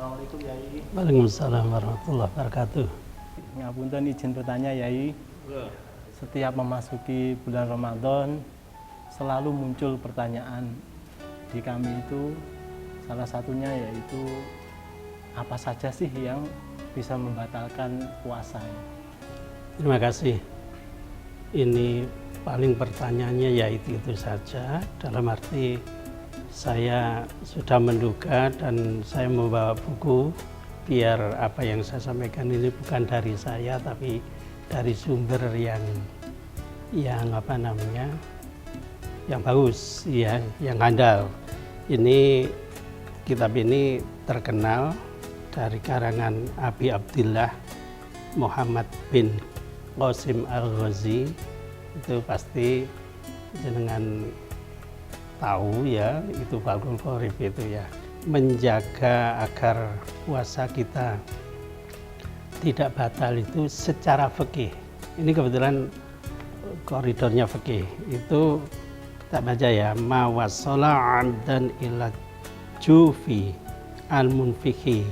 Assalamualaikum Yai. Waalaikumsalam warahmatullahi wabarakatuh. Ngapunten izin bertanya Yai. Setiap memasuki bulan Ramadan selalu muncul pertanyaan di kami itu, salah satunya yaitu apa saja sih yang bisa membatalkan puasa? Terima kasih. Ini paling pertanyaannya yaitu itu saja, dalam arti saya sudah menduga dan saya membawa buku biar apa yang saya sampaikan ini bukan dari saya tapi dari sumber yang apa namanya yang bagus ya, yang handal. Ini kitab ini terkenal dari karangan Abi Abdillah Muhammad bin Qasim Al-Ghazi. Itu pasti dengan tahu ya, itu Fathul Qorib itu ya, menjaga agar puasa kita tidak batal itu secara fikih. Ini kebetulan koridornya fikih. Itu kita baca ya, ma wasala amdan ila jufi al munfihi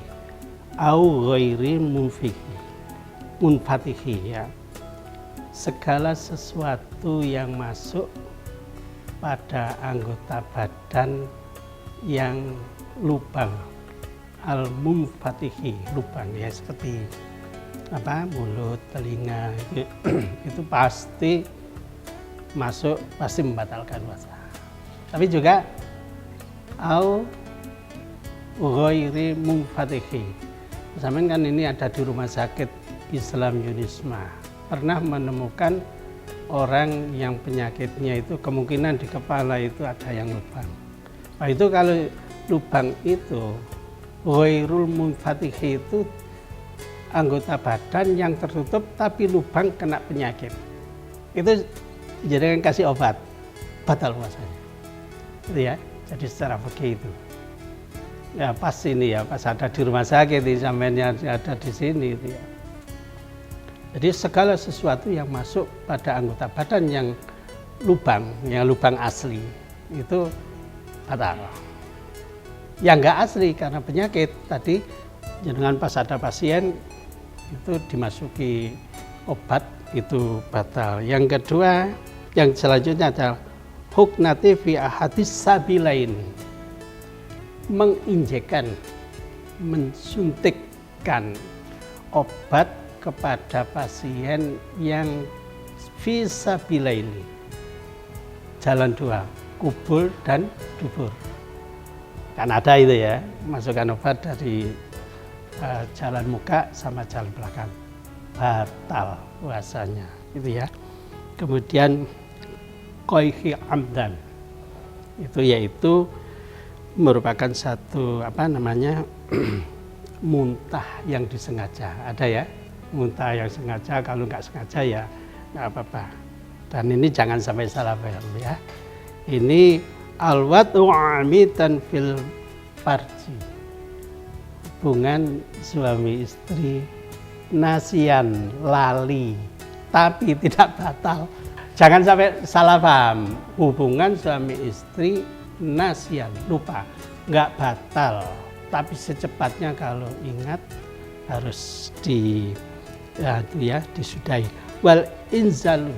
au ghairi munfatihi ya. Segala sesuatu yang masuk pada anggota badan yang lubang al-munfatihi, lubang ya, seperti apa, mulut, telinga itu pasti masuk, pasti membatalkan puasa. Tapi juga au ghairi munfatihi. Zaman kan ini ada di rumah sakit Islam Yunisma, pernah menemukan orang yang penyakitnya itu kemungkinan di kepala itu ada yang lubang. Nah itu kalau lubang itu ghairul munfatihi itu anggota badan yang tertutup tapi lubang kena penyakit, itu jadi kasih obat batal puasanya itu ya. Jadi secara fikih itu ya pas ini ya, pas ada di rumah sakit di sampeannya ada di sini itu ya. Jadi segala sesuatu yang masuk pada anggota badan yang lubang asli itu batal. Yang enggak asli karena penyakit tadi, dengan pas ada pasien itu dimasuki obat itu batal. Yang kedua, yang selanjutnya adalah huknati fi ahadis sabilain, menginjekkan, mensuntikkan obat kepada pasien yang fisabilillahi, jalan dua, kubur dan dubur. Kan ada itu ya, masukkan obat dari jalan muka sama jalan belakang, batal puasanya itu ya. Kemudian qaihi amdan, itu yaitu merupakan satu apa namanya muntah yang disengaja, ada ya, muntah yang sengaja, kalau nggak sengaja ya nggak apa-apa. Dan ini jangan sampai salah paham ya. Ini alwatu amitan fil farji, hubungan suami istri nasian, lali tapi tidak batal. Jangan sampai salah paham, hubungan suami istri nasian, lupa, nggak batal, tapi secepatnya kalau ingat harus disudahi. Wal inzalu,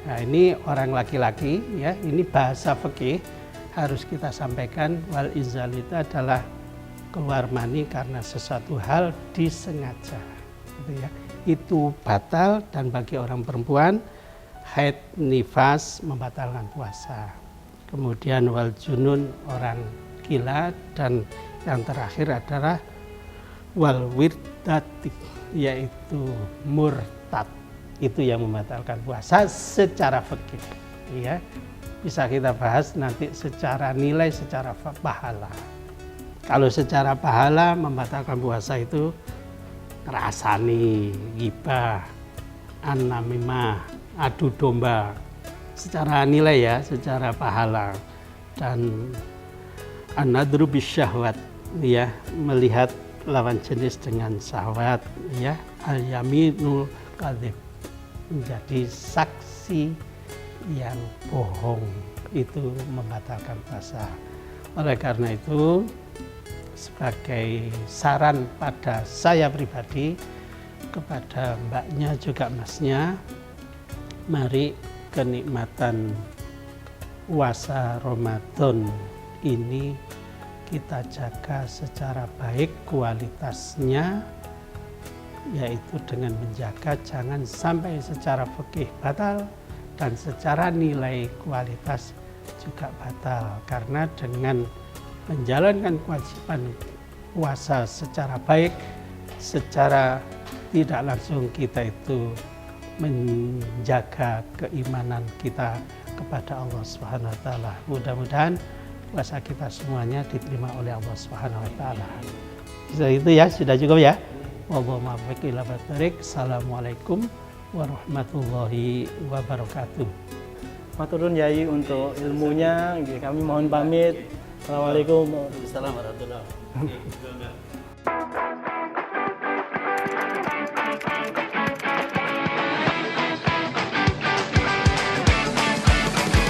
nah ini orang laki-laki ya, ini bahasa fikih harus kita sampaikan. Wal inzalu itu adalah keluar mani karena sesuatu hal disengaja gitu ya, itu batal. Dan bagi orang perempuan haid nifas membatalkan puasa. Kemudian wal junun, orang gila. Dan yang terakhir adalah wal wirdati, yaitu murtad, itu yang membatalkan puasa secara fikih ya. Bisa kita bahas nanti secara nilai, secara pahala. Kalau secara pahala membatalkan puasa itu rasani, ghibah, an-namimah, adu domba, secara nilai ya, secara pahala. Dan an-nadru bisyahwat ya, melihat lawan jenis dengan syahwat ya, al-yaminul kadzib, menjadi saksi yang bohong, itu membatalkan puasa. Oleh karena itu sebagai saran pada saya pribadi, kepada mbaknya juga masnya, mari kenikmatan puasa Ramadan ini kita jaga secara baik kualitasnya, yaitu dengan menjaga jangan sampai secara fikih batal dan secara nilai kualitas juga batal. Karena dengan menjalankan kewajiban puasa secara baik, secara tidak langsung kita itu menjaga keimanan kita kepada Allah Subhanahu wa taala. Mudah-mudahan puasa kita semuanya diterima oleh Allah Subhanahu wa taala. Itu ya, sudah cukup ya. Wallahu muwaffiq ila thoriq. Assalamualaikum warahmatullahi wabarakatuh. Maturun Yai untuk ilmunya, kami mohon pamit. Assalamualaikum. Waalaikumsalam warahmatullahi wabarakatuh.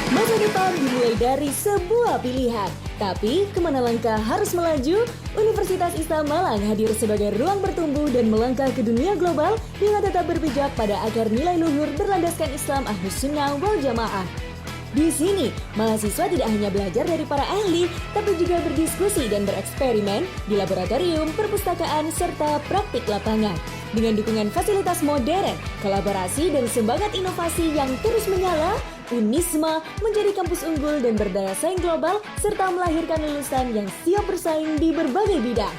Masa depan dimulai dari sebuah pilihan. Tapi, kemana langkah harus melaju? Universitas Islam Malang hadir sebagai ruang bertumbuh dan melangkah ke dunia global dengan tetap berpijak pada akar nilai luhur berlandaskan Islam Ahlus Sunnah wal Jamaah. Di sini, mahasiswa tidak hanya belajar dari para ahli, tapi juga berdiskusi dan bereksperimen di laboratorium, perpustakaan, serta praktik lapangan. Dengan dukungan fasilitas modern, kolaborasi, dan semangat inovasi yang terus menyala, Unisma menjadi kampus unggul dan berdaya saing global serta melahirkan lulusan yang siap bersaing di berbagai bidang.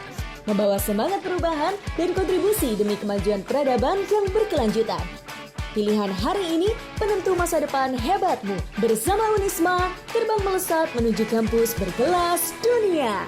Membawa semangat perubahan dan kontribusi demi kemajuan peradaban yang berkelanjutan. Pilihan hari ini penentu masa depan hebatmu. Bersama Unisma, terbang melesat menuju kampus berkelas dunia.